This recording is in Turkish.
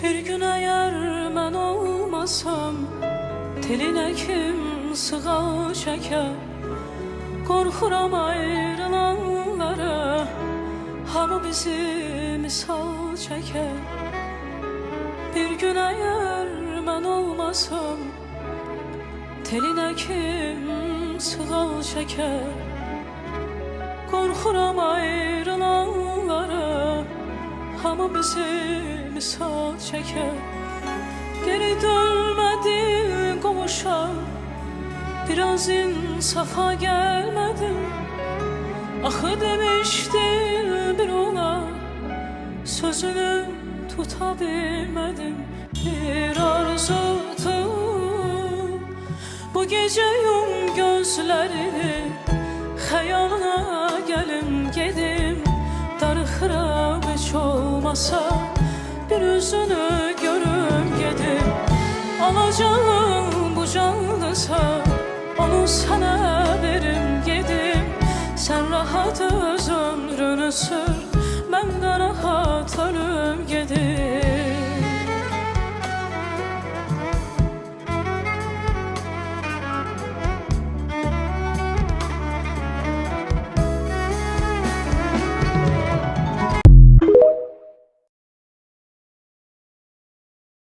Bir gün eğer mən olmasam, telinə kim sığal çəkər? Qorxuram ayrılanlara, hamı bizi misal çəkər. Bir gün eğer mən olmasam, telinə kim sığal çəkər? Qorxuram ayrılanlara, hamı bizi misal çəkər. Geri dönmədin qovuşam, biraz insafa gəlmədim. Axı demişdin bir ola, sözünü tuta bilmədim. Bir arzudur bu gece yum gözlerini, xəyalına gəlim gedim. Darıxıram heç olmasa, bir üzünü görüm gedim. Alacağım bu canlısa, onu sana verim gedim. Sen rahat öz ömrünü sür, ben de rahat ölüm.